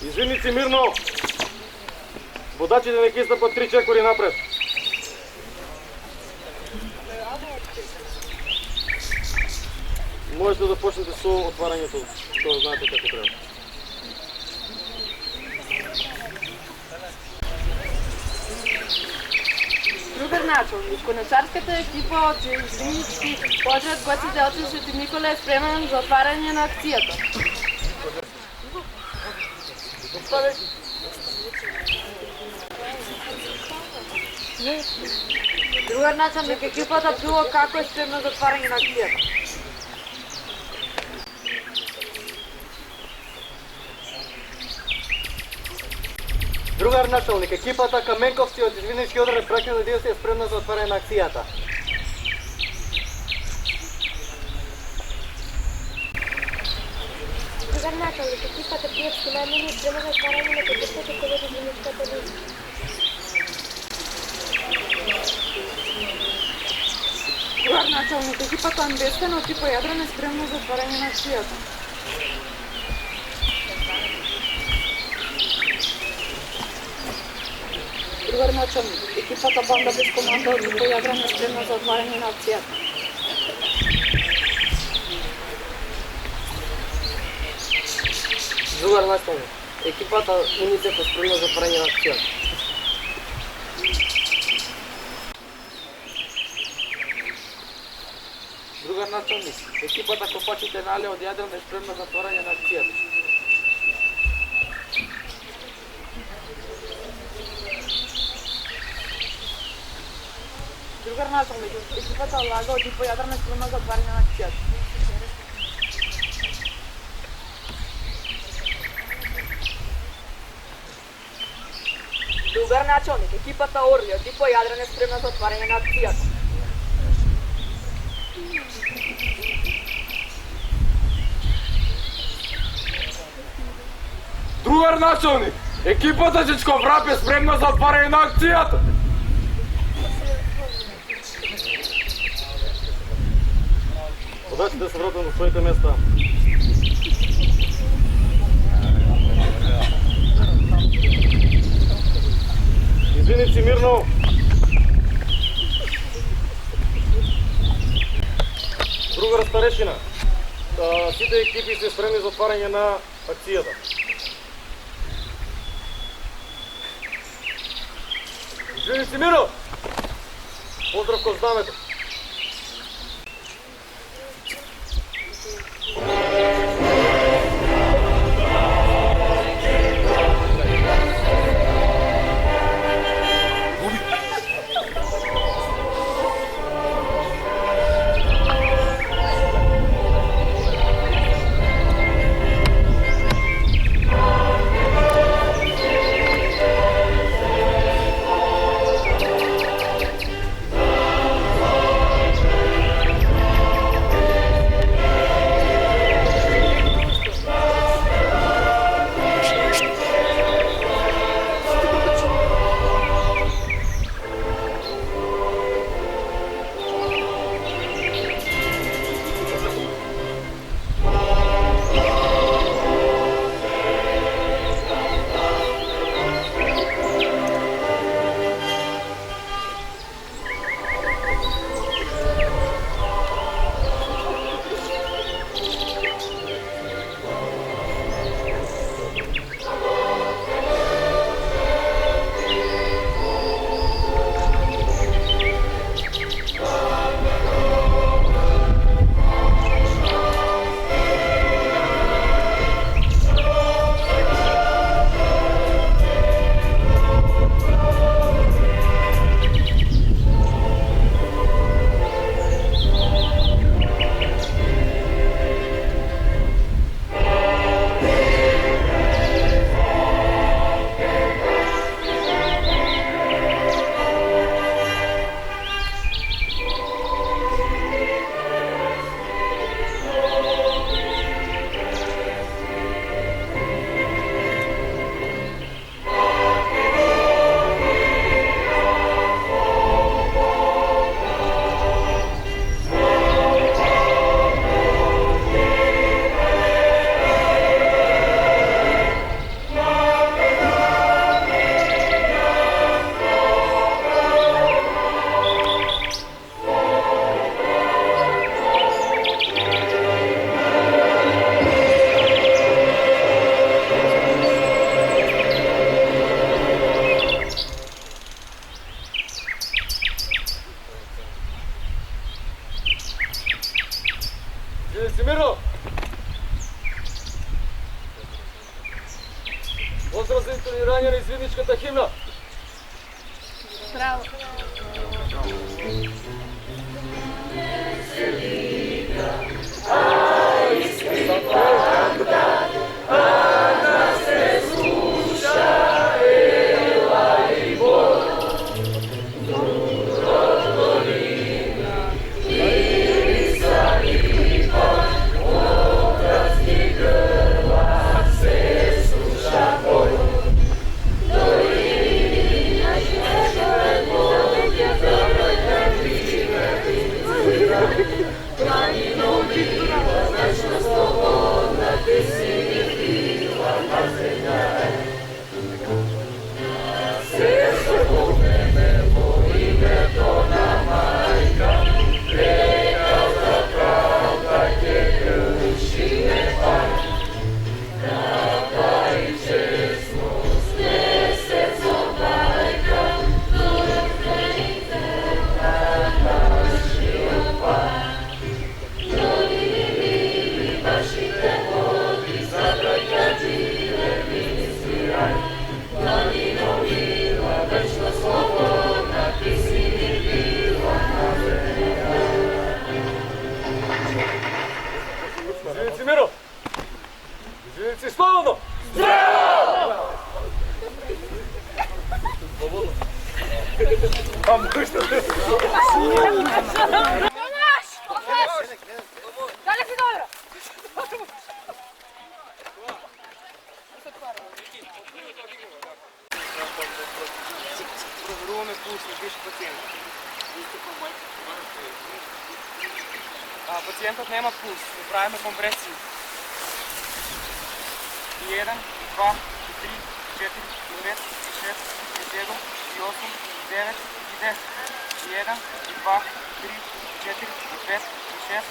Извиници мирно. Водачите нека истапат 3 чекори напред. Можете да почнете со отварањето, тоа знаете како треба. Другар началник, конечарската екипа од Железнички подред Гоце Делчев Свети Никола е спремен за отварање на акцијата. Другар началник, екипата било како е спремна за отварање на акцијата. Другар началник, екипата Каменковци од Извинички одред прекина действие е спремна за отварање на акцијата. Другар началник, екипата Пиевски најмени е спремна за отварање на поддршката кој е Извиничката линия. Другар началник, екипата Амбестен од типа Јадрен е спремна за отварање на акцијата. Другар началник, екипата Банда без команда од типа Јадрен е спремна за отварање на акцијата. Другар началник, екипата Уницеф е спремна за отварање на акцијата. Другар началник, екипата Копачите на Але од Јадрен е спремна за отварање на акцијата. Другар началник, екипата Лага од типа Јадрен е спремна за отварање на акцијата. Другар началник, екипата Орли од типа Јадрен е спремна за отварање на акцијата. Другар началник, екипата Чичко Врап е спремна за отварање на акцијата. Водачите се вратат на своите места. Извиници мирно. Другар старешина. Сите екипи се спремни за отварање на акцијата. Извиници мирно. Поздрав кон знамето. Извиници мирно! Поздрав за интонирање на извидничката химна! Браво! Извиници мирно! Извиници слободно! Здраво! Слободно. Дали си добро? Проверуваме пулс на виж пациент. Пациентът нема пулс, правиме компресии. И 1, 2, 3, 4, 5, 6, 7, 8, 9 и 10. И 1, 2, 3, 4, 5, 6,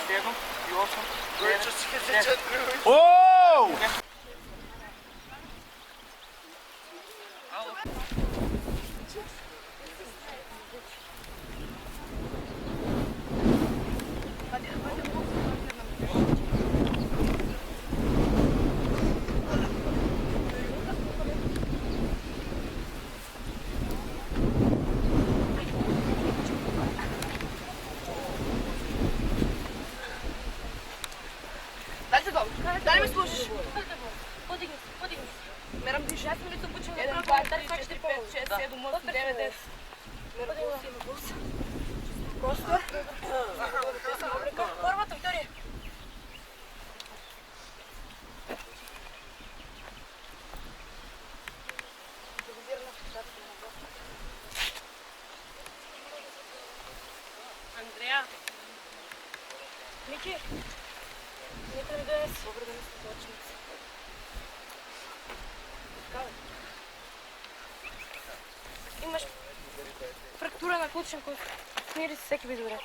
7, 8, 9 и 10. Оу! Дали си добро? Дали ме слушаш? Подигни се. Мерам диши. Аз съм ли се обучен? 1, 2, 3, 4, 5, 6, 7, 8, 9, 10. Мерам пулс, има пулс. Просто. Първата, втория. Андрея. Мики, нека ми донес. Добре да ми се точници. Имаш фрактура на клучен кост. Смири се, всеки би добре.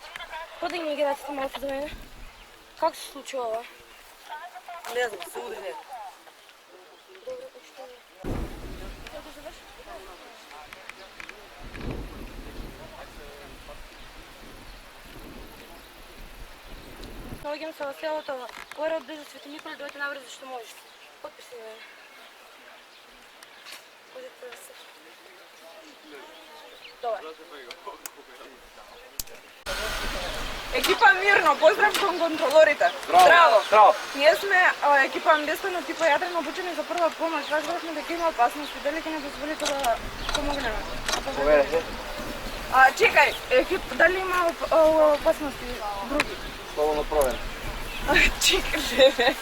Подигни играците малко за мене. Как се случи ова? Не знам, се удри не. Добре, почти не. Как го завърши? Налагам се в селото. Горе отблизо Свети Никола, дойте навред, защо можеш. Подписи на мене. Ходите да се. Добре. Екипа Мирно, поздрав кон контролорите. Здраво! Здраво! Ние сме екипа амбиестено типа ядрено обучени за прва помош. Разбрахме дека има опасност и дали ќе не дозволите да помогнеме. Поверете. Чекај, екип, дали има опасности други? Слободно провер. Чекај, бе.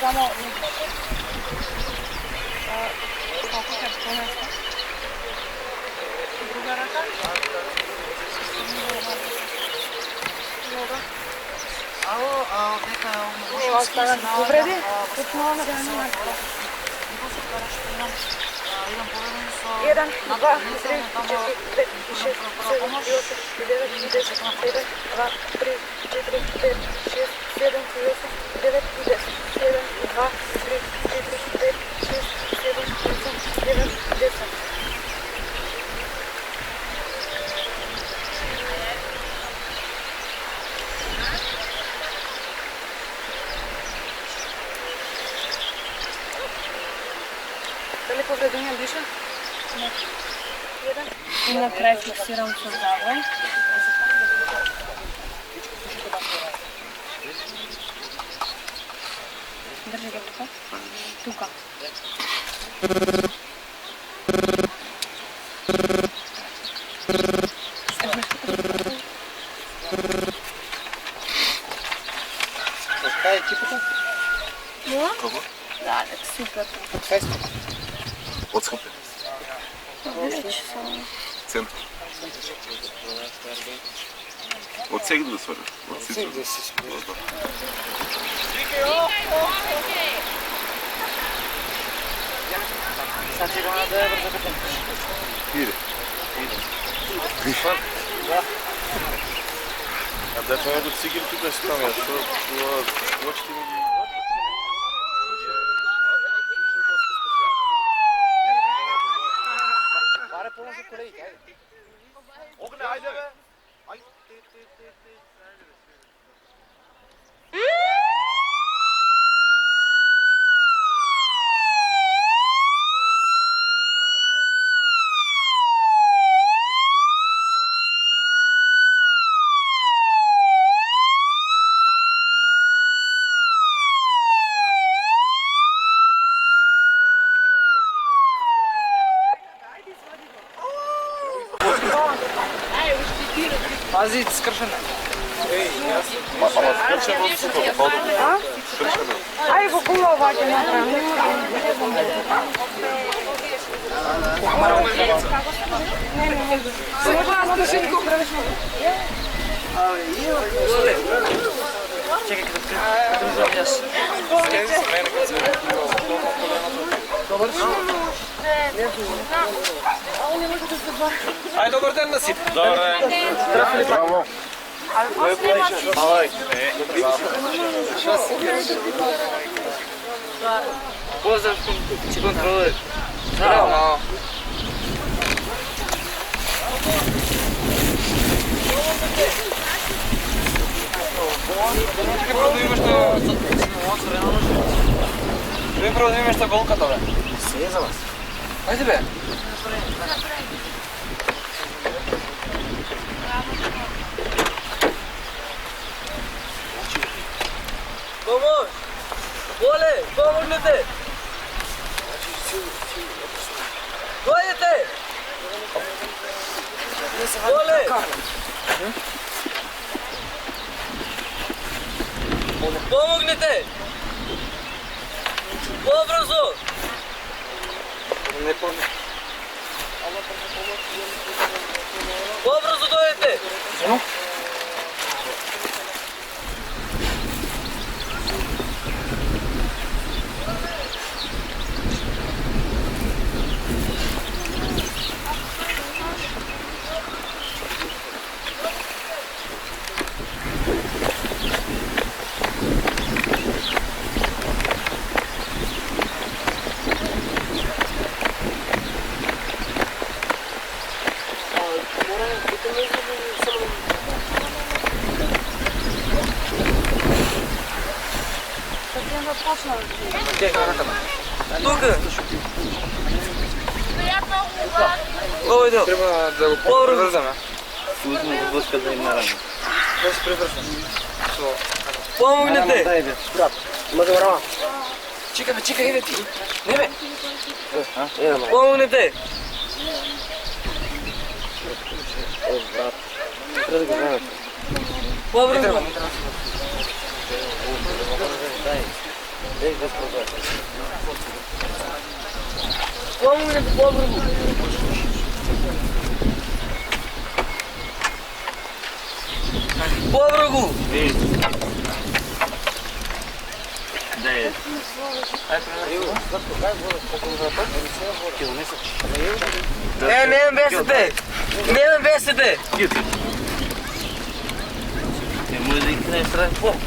само колку ќе понесте. Друга рака. Не остава повреди, почнуваме да немаме. 1, 2, 3, 4, 5, 6, 7, 8, 9, 10, 1, 2, 3, 4, 5, 6, 7, 8, 9, 10, 1, 2, 3, 4, 5, 6, 7, 8, 9, 10. Дали повредување диша? Не. Jedan. И на крај фиксирам со завој. Држи го тука. Тука. Така е екипата? Да, супер. Од Скопје. Центар. Од сега да свариш? Од сега да се свариш. Sad će ona da je brzo kapten. Ide. А да тоа до цигир тука стам ја, што очите ми ги... Баре помози колегите, ајде. Огне, ајде бе! Пази, скршена. Ај го кула оваќе направи. Чекай, като забјаш. Добар си. Ај, добар ден на сите. Добар ден. Браво. Поздрав ќе контролер. Браво. Прво да имаш та голката, бе. Се е за вас. Ајде, бе. Помош! Оле, помогнете! Дојдете! Оле! Помогнете! Побрзо! Не помня. Побрзо дојдете! Тука! Ovo ide. Treba da го преврзаме. Сузно воска да им нараме. Да се преврзаме. Помогнете! Дай бе, брат. Има да врама. Чекай бе, чекай, иде ти. Не бе. Помогнете! О, брат. Треба да го знаете. Побрзо! Помогнете по-брзо. По-брзо. Не бесите! Не бесите!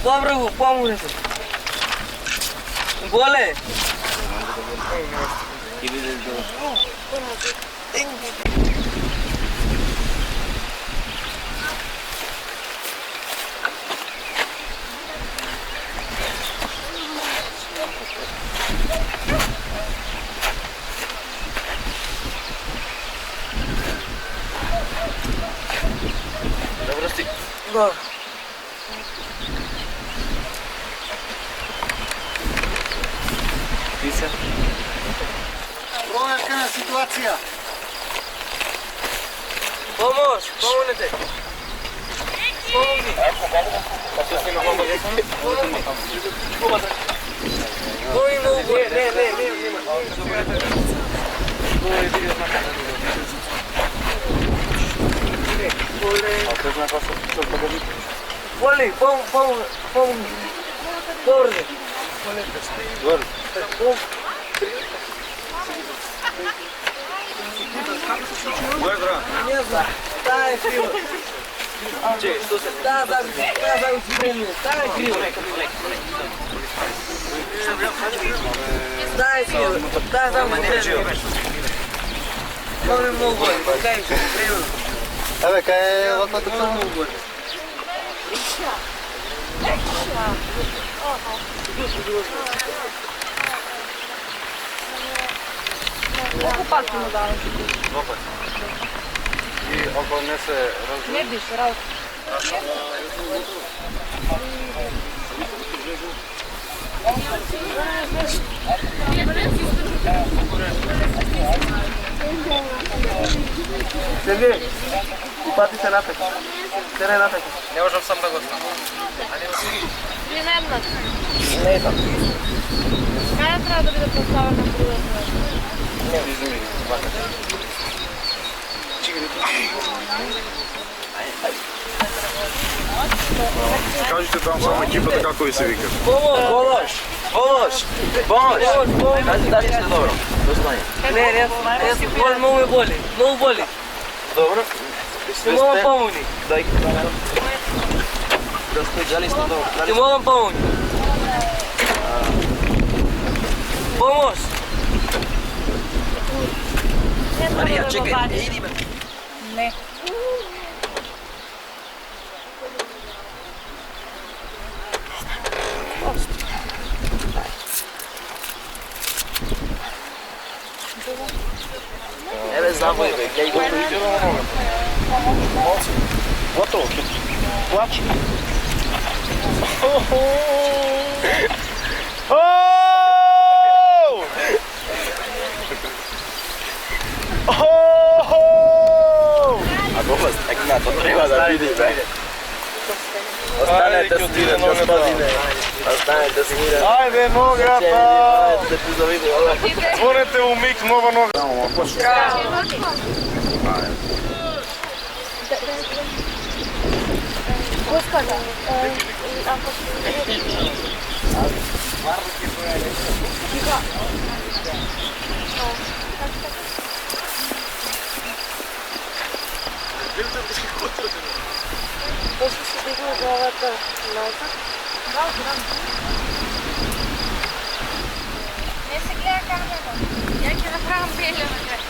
По-брзо, помогнете. Голе! Добро си. Добро. Писа. Проверка на ситуација. Помош, помогнете. Помогни. Помогни много боле. Боли, помогни. Добре. Не знаю. Дай криво. Что се? Да, спреми. Дай криво. Дай криво. Да, спреми. Много много боли. Кај се криво. Еве, кај е лопата црна? Много боли. Колку пати му даваш? И ако не се Не биш, работа. Сергей, упати се натака. Тере натака. Не можам сам да го станам. Или на една? Не е там. Кај треба да биде поставена прудата? Не, изуми, вака. Кажете там само екипата како ви се вика. Помош! Даши се добро. Не, боли, много ме боли. Много боли. Добро. Ти мога помогни. Дай. Ти мога помогни. Помош! Марија, чекај, иди ме. Не. Еве забој бе, ја го причувам. Готово. Плачи. To treba da vidi, be. Ostanete smiren, gospodine. Ostanete smiren. Ajde, nogata! Da ti zavidi, ovo. Zvonete u mik, nova noga. Господа, после се дигна главата назад. Не се гледа камера. Ја ќе направам белја на крај.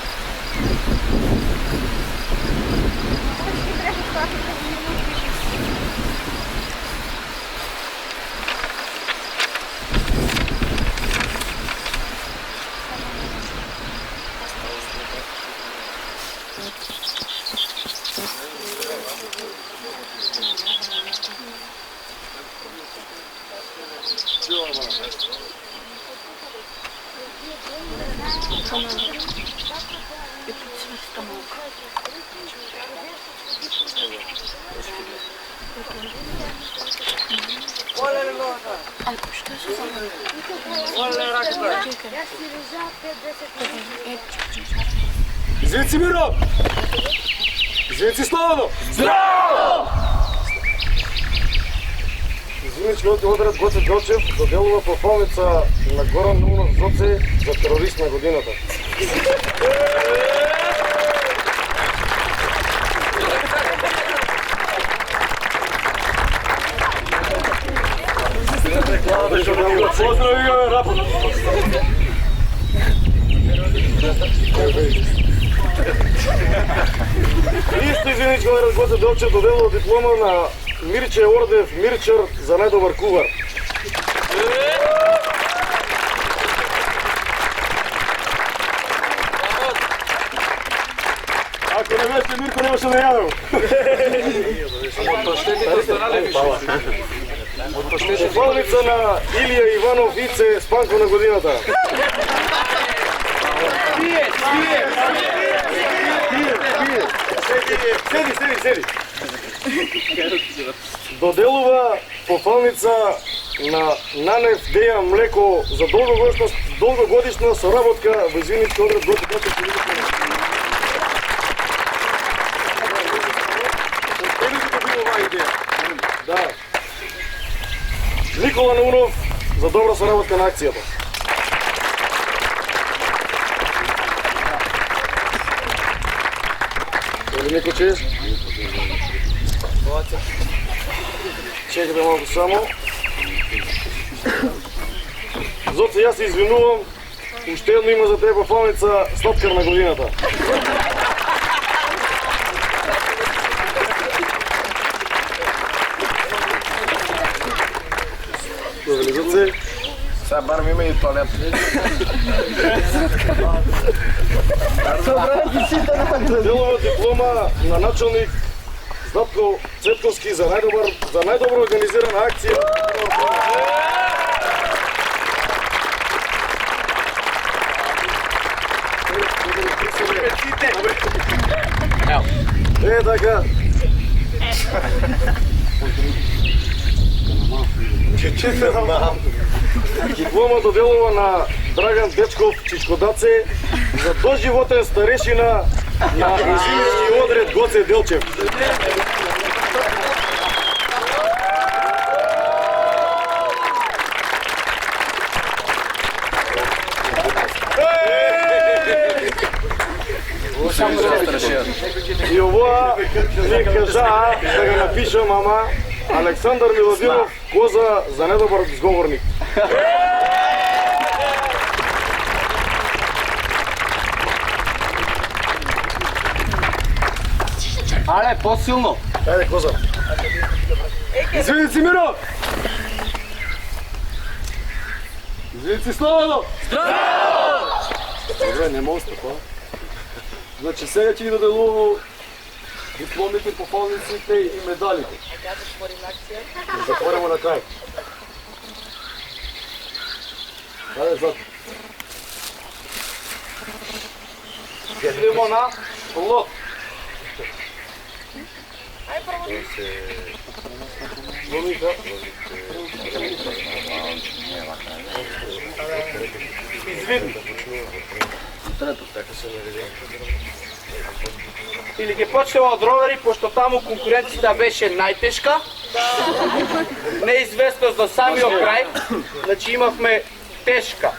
Оле, Извинци Миро! Извинци Славано! Здраво! Извинички одред Гоце Делчев доделува похвалница на Горан Наунов Жоце за терорист на годината. Поздрави га, рапот! Исто извинички одред Гоце Делчев доделува диплома на Мирче Ордев Мирчар за најдобар кувар. Ако не беше Мирко, немаше да јадам. Похвалница на Илија Иванов Ице Спанко на годината. Седи. Доделува пофалница на Нанев Деја Млеко за долгогодишна соработка во извинички одред Гоце Делчев. Да. Никола Наунов за добра соработка на акцијата. Или некој чест? Чекайте малку само. Зоце, јас се извинувам. Уште едно има за тебе пофалница Слаткар на годината. Добре, Зоце. Сега барам има и туалет. Делова диплома на началник Златко Цветковски за најдобро организирана акција. Така. Диплома доделува на Драган Дечков Чичкодаце за доживотен старешина на извинички одред Гоце Делчев. И овоа не кажаа да го напишам, ама Александар Милодинов Коза за недобар зговорник. Але, по-силно! Ајде, Коза. Извиници Миро! Извиници Славано! Добре, нема остапа. Значи сега ќе ги доделувам дипломите, пофалниците и медалите. Да затворимо на крај. Ајде, зад. Идемо на лот. Ломика. Извин. Или ги почнеме од ровери, пошто таму конкуренцията беше најтешка. Неизвестност до самиот крај. Значи имавме тешка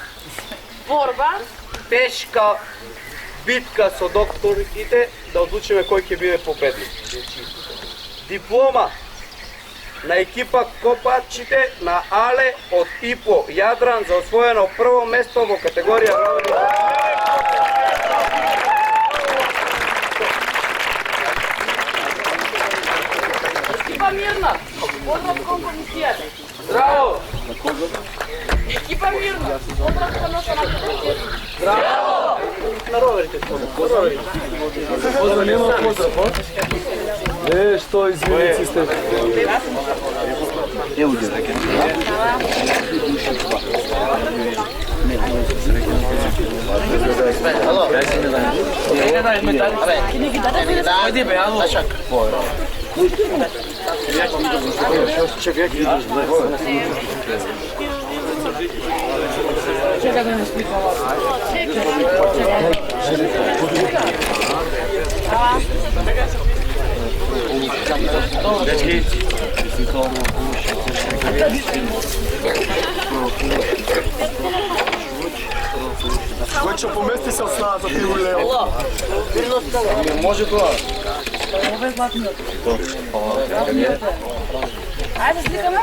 Борба. тешка битка со докторите да одлучиме кој ќе биде победник. Диплома на екипа Копачите на Але од ИПО Јадран за освоено прво место во категорија ровери. Екипа Мирна. Поздрав кон комисијата. Здраво! Екипа Мирна. Поздрав кон комисијата. Здраво! На роверите. Поздрав, нема поздрав, а? Што извиници сте? Кој ќе помести се од снаа за пиво лево? Може тоа. Ајде сликаме.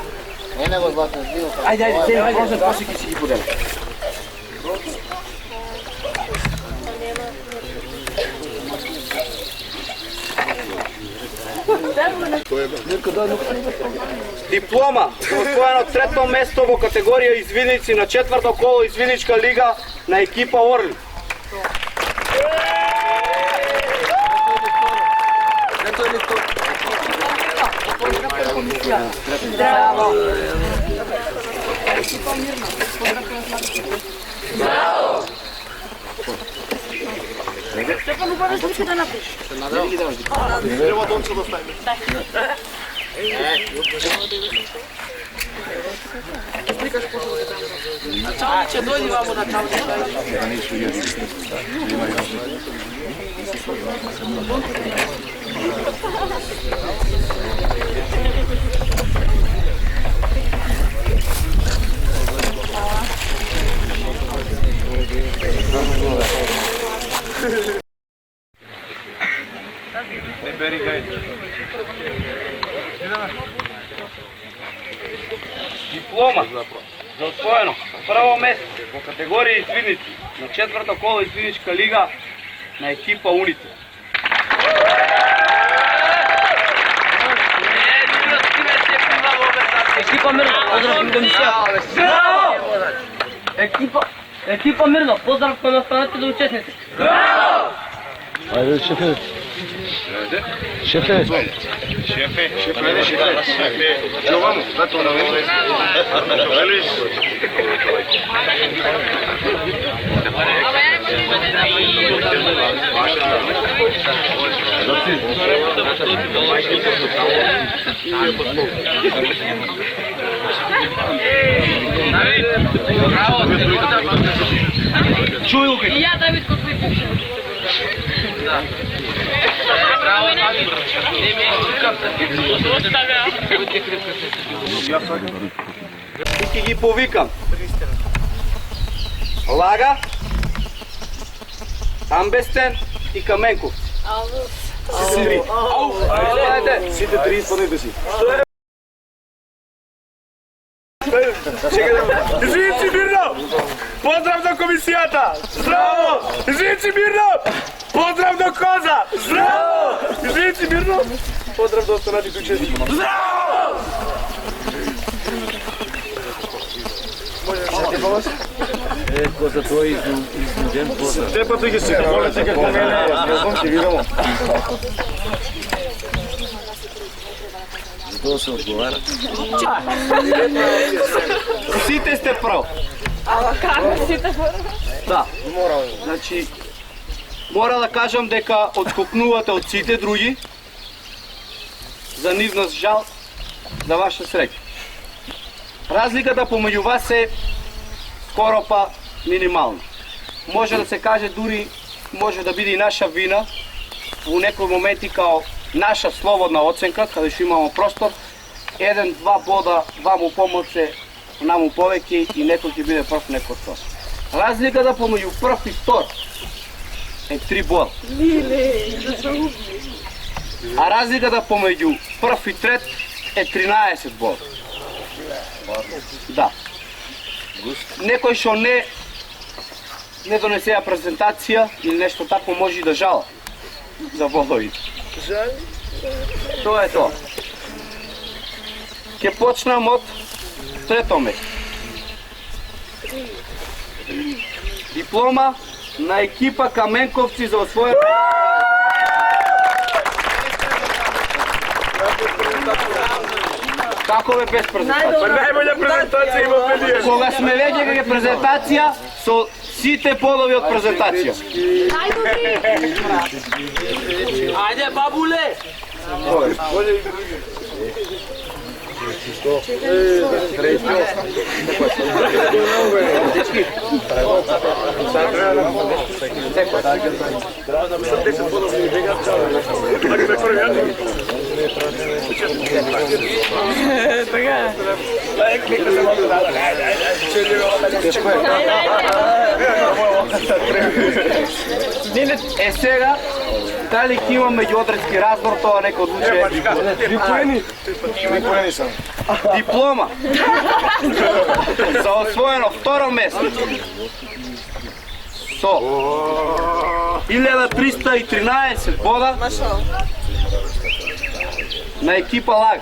Ајде, ајде, прозат, после ќе си ги поделам. Диплома за освоено трето место во категорија извиници на четврто коло извиничка лига на екипа Орли. Стефан, убаво слика да напиш. Треба донче да ставиме. Ќе дојди вамо да чао. Диплома за освоено прво место во категорија извиници на четврто коло извиничка лига на екипа Уните. Екипа Мирно, поздрав кон комисијата. Екипа Мирно, поздрав кон останатите учесници. Ајде, шефе. Шефе. Giovanni, dato una Чуј го. И ја Давид кој пуши. И ќе ги повикам. Лага, Амбестен и Каменков. Сите три. Сите три испаднете си. Извинци Мирно! Поздрав до комисијата! Здраво! Извинци Мирно! Поздрав до Коза! Здраво! Извинци Мирно! Поздрав до останатите учесници. Здраво! Коза тој изнуден поздрав. Те па ги се молете како мене, не знам ќе видимо. Тоа се одговара. Сите сте прав. Ама како сите прав? Да. Значи, мора да кажам дека отскокнувате од сите други. За нивна жал, за ваша среќа. Разликата помеѓу вас е скоро па минимална. Може да се каже дури, може да биде и наша вина во некои моменти као наша слободна оценка, каде што имамо простор, 1-2 бода ваму помоце, наму повеќе и некој ќе биде прв, некој втор. Разликата помеѓу прв и втор е 3 бода. А разликата помеѓу прв и трет е 13 бода. Да. Некој што не донесеа презентација или нешто тако може да жала за бодовите. Тоа е тоа. Ќе почнам од трето место. Диплома на екипа Каменковци за освоено. Како бе без презентација? Најбоља презентација има предија. Кога сме веќе кај презентација, со сите подови од презентација. Ајде, бабуле! Е сега, дали ќе има меѓуодредски разбор, тоа нека одлучи. Диплома за освоено второ место со 1313 бода на екипа Лаг.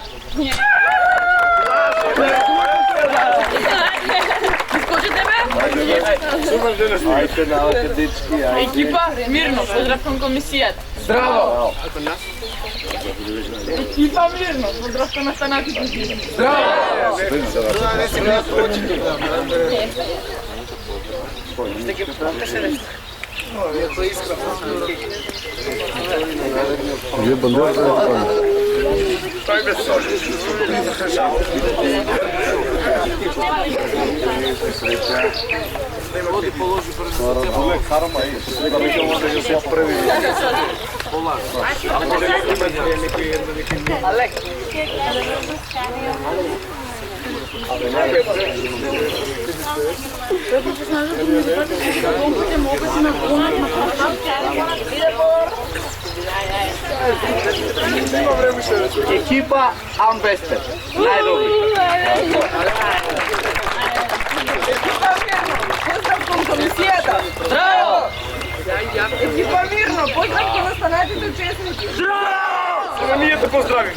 Екипа Мирно, поздрав кон комисијата. Здраво! Екипа Мирно, поздрав кон останатите. Екипа Амбестер, најдобри. Поздрав кон комисијата. Здраво! Екипа Мирно, поздрав кон останатите учесници. Сега ние те поздравим.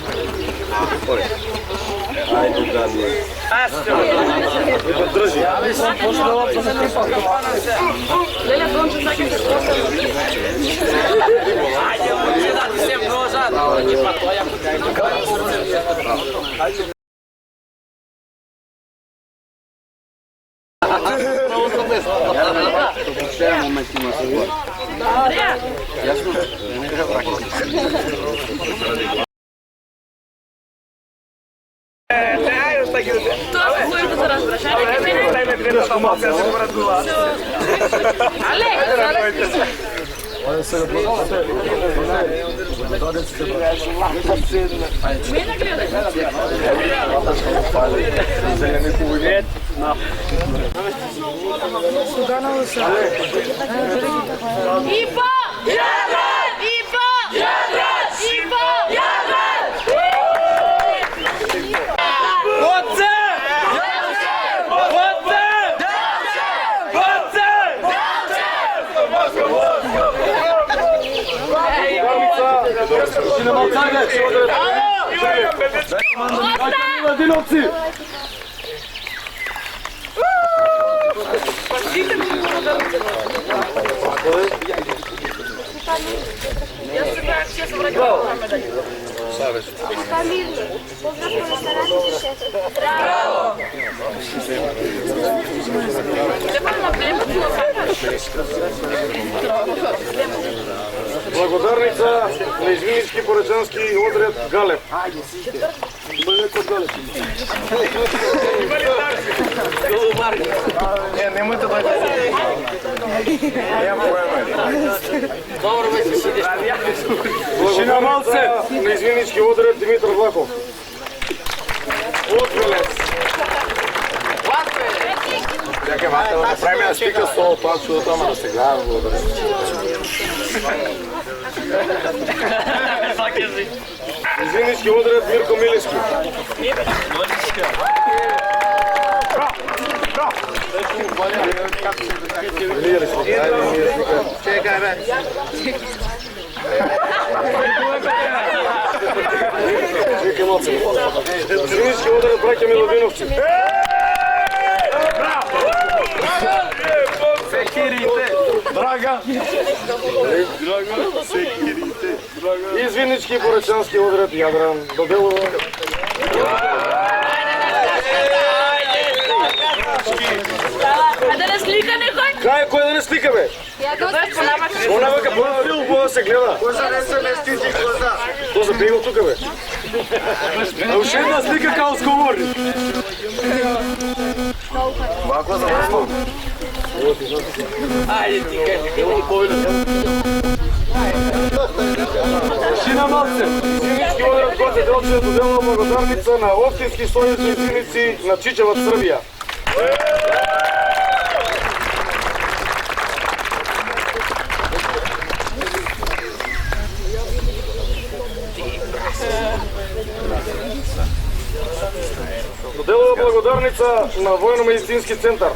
Леля Дончев, сакам да Младиновци! Благодарница на Извинички поречански отряд Галев. Немојте да Благодарница на Извинички отряд Димитар Влахов. Отвелец. Чакай, вате, да правим да спика соло, пак чудо тома да се гледа, благодаря. Извинички отряд Мирко Милишки. Чекај, бе. Чекај малце. Извинички отряд браќа Миловиновци. Секирите. Драга. Секирите. Извинички поречански отряд Јадран до Белово. А да не слика некој? Кој да не слика, бе? Онавака по филм, да се гледа. Коза не се местити, коза. Тоа за бегал тука, бе. А уште една слика као сговорник. Вако за вас. Ајде ти кажи. Тишина малце. Изимнички одред Гоце Делчев доделува благодарница на Општински сојуз за изимници на Чичеваc, Србија. Доделува благодарница на Војно-медицински центар.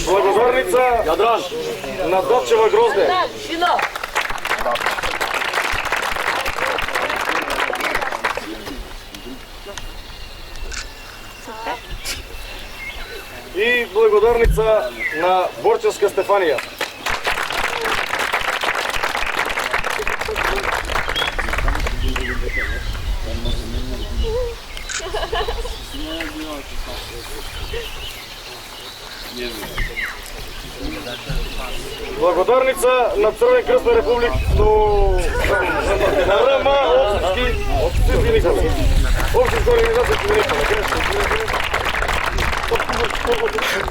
Благодарница Јадран на Допчева грозде. И благодарница на Борчевска Стефанија. Благодарница на Црвен крст на Република на РМ Општински Никола. Општинска организација Никола.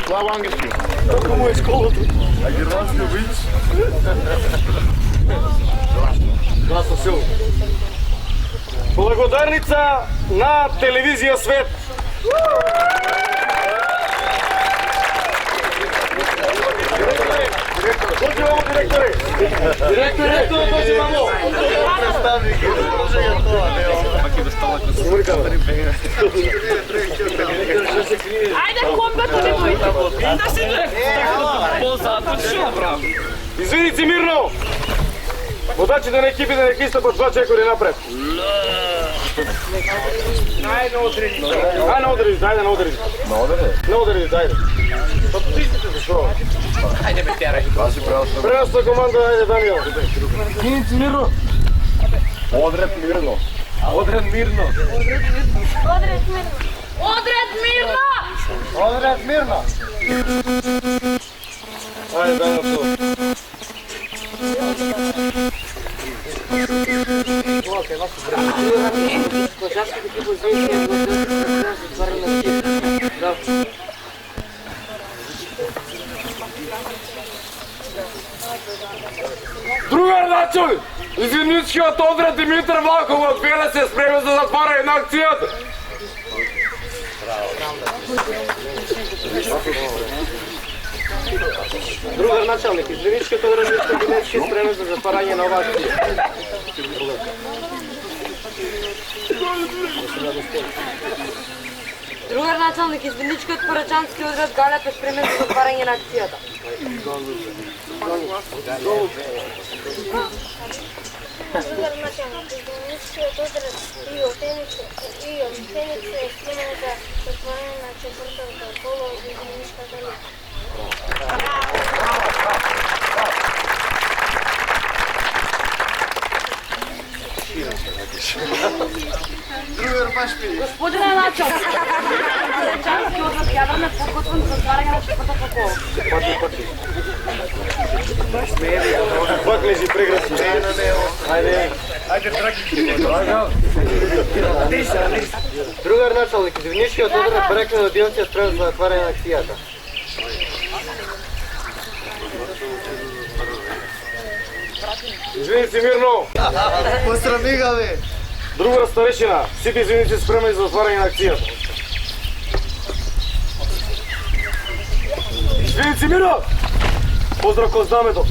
Слава англиски. Како му е школата? А германски обич? Гласно силно. Благодарница на телевизија Свет. Дојди мамо, директоре! Директоре, дојди мамо! Ајде, компето не дојде. Да си Извиници мирно! Водачите на екипите нека истапат два чекори напред. Ајде на одредите, ајде на одредите. На одредите, ајде. Па тисите зашо? Ајде бе терай. Преносна команда, ајде Даниел. Извиници мирно. Одред мирно. Одред мирно. Одред мирно! Одред мирно. Ајде Даниел. Другар началник, извиничкиот одред Димитар Влахов од Беле се спреме за затварање на акцијата. Другар началник, извиничкиот одред Митар Билечки е спремен за затварање на оваа акција. Другар началник, извиничкиот порачански одред Галеп е спремен за затварање на акцијата. Другар началник, извиничкиот одред и Отеница е спремен за затварање на четвртото коло од извиничката лига. Господине началник, порачански одред Јадран е подготвен за затварање на четвртото коло. Пак лежи преграси. Ајде. Другар началник, извиничкиот одред Брекна на Дионција спремен за затварање на акцијата. Извиници мирно. Посрами га бе. Другар старешина, сите извиници спремени за затварање на акцијата. Извиници мирно. Поздрав кон знамето.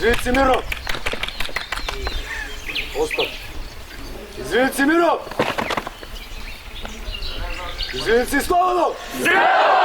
Извинite Мирно! Остав! Извинite Мирно! Извинite Слободно! Здраво!